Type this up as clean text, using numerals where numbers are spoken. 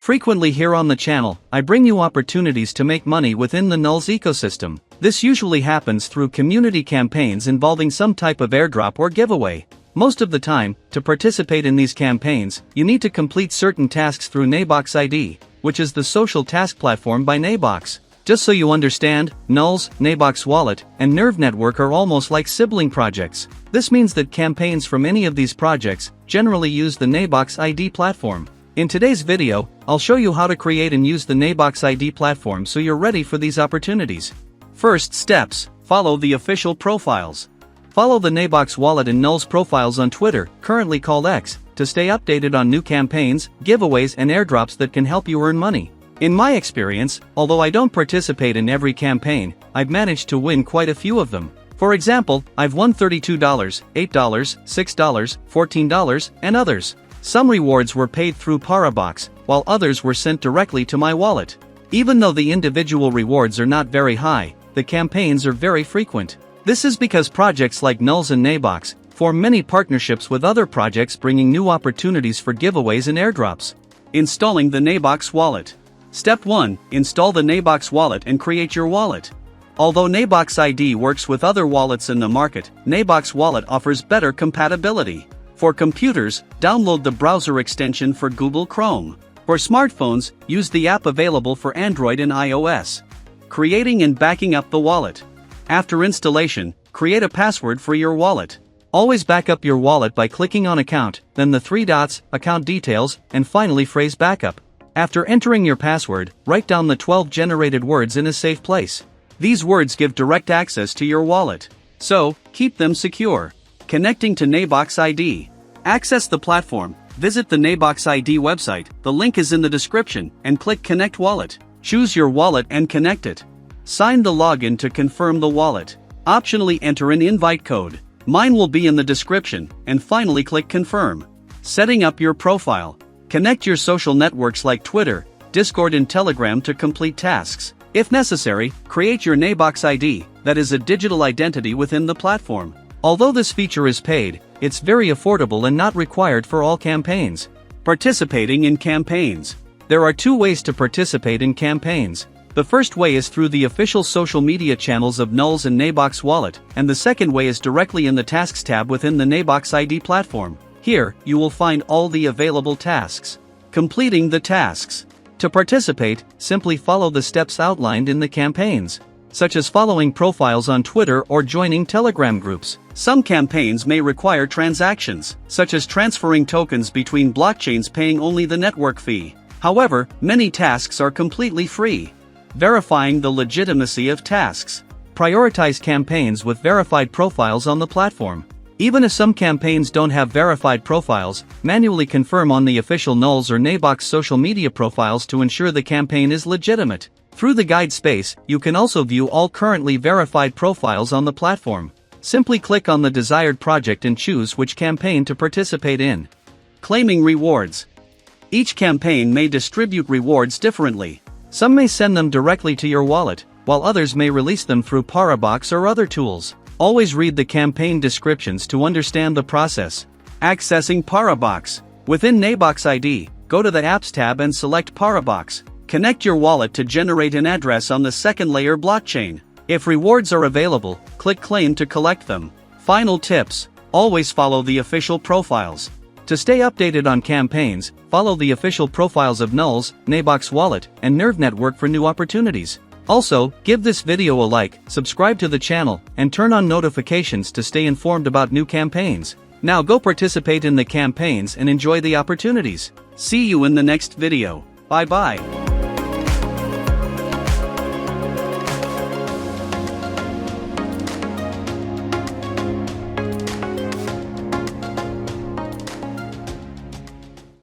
Frequently here on the channel, I bring you opportunities to make money within the Nuls ecosystem. This usually happens through community campaigns involving some type of airdrop or giveaway. Most of the time, to participate in these campaigns, you need to complete certain tasks through Nabox ID, which is the social task platform by Nabox. Just so you understand, Nuls, Nabox Wallet, and Nerve Network are almost like sibling projects. This means that campaigns from any of these projects generally use the Nabox ID platform. In today's video, I'll show you how to create and use the Nabox ID platform so you're ready for these opportunities. First steps: follow the official profiles. Follow the Nabox Wallet and Nuls profiles on Twitter, currently called X, to stay updated on new campaigns, giveaways and airdrops that can help you earn money. In my experience, although I don't participate in every campaign, I've managed to win quite a few of them. For example, I've won $32, $8, $6, $14, and others. Some rewards were paid through Parabox, while others were sent directly to my wallet. Even though the individual rewards are not very high, the campaigns are very frequent. This is because projects like Nuls and Nabox form many partnerships with other projects, bringing new opportunities for giveaways and airdrops. Installing the Nabox Wallet. Step 1. Install the Nabox Wallet and create your wallet. Although Nabox ID works with other wallets in the market, Nabox Wallet offers better compatibility. For computers, download the browser extension for Google Chrome. For smartphones, use the app available for Android and iOS. Creating and backing up the wallet. After installation, create a password for your wallet. Always back up your wallet by clicking on Account, then the 3 dots, Account Details, and finally Phrase Backup. After entering your password, write down the 12 generated words in a safe place. These words give direct access to your wallet, so keep them secure. Connecting to Nabox ID. Access the platform, visit the Nabox ID website, the link is in the description, and click Connect Wallet. Choose your wallet and connect it. Sign the login to confirm the wallet. Optionally enter an invite code. Mine will be in the description, and finally click Confirm. Setting up your profile. Connect your social networks like Twitter, Discord and Telegram to complete tasks. If necessary, create your Nabox ID, that is a digital identity within the platform. Although this feature is paid, it's very affordable and not required for all campaigns. Participating in campaigns. There are 2 ways to participate in campaigns. The first way is through the official social media channels of Nuls and Nabox Wallet, and the second way is directly in the Tasks tab within the Nabox ID platform. Here, you will find all the available tasks. Completing the tasks. To participate, simply follow the steps outlined in the campaigns, such as following profiles on Twitter or joining Telegram groups. Some campaigns may require transactions, such as transferring tokens between blockchains paying only the network fee. However, many tasks are completely free. Verifying the legitimacy of tasks. Prioritize campaigns with verified profiles on the platform. Even if some campaigns don't have verified profiles, manually confirm on the official Nuls or Nabox social media profiles to ensure the campaign is legitimate. Through the guide space, you can also view all currently verified profiles on the platform. Simply click on the desired project and choose which campaign to participate in. Claiming rewards. Each campaign may distribute rewards differently. Some may send them directly to your wallet, while others may release them through Parabox or other tools. Always read the campaign descriptions to understand the process. Accessing Parabox. Within Nabox ID, go to the Apps tab and select Parabox. Connect your wallet to generate an address on the second layer blockchain. If rewards are available, click Claim to collect them. Final tips: always follow the official profiles. To stay updated on campaigns, follow the official profiles of Nuls, Nabox Wallet, and Nerve Network for new opportunities. Also, give this video a like, subscribe to the channel, and turn on notifications to stay informed about new campaigns. Now go participate in the campaigns and enjoy the opportunities. See you in the next video. Bye bye.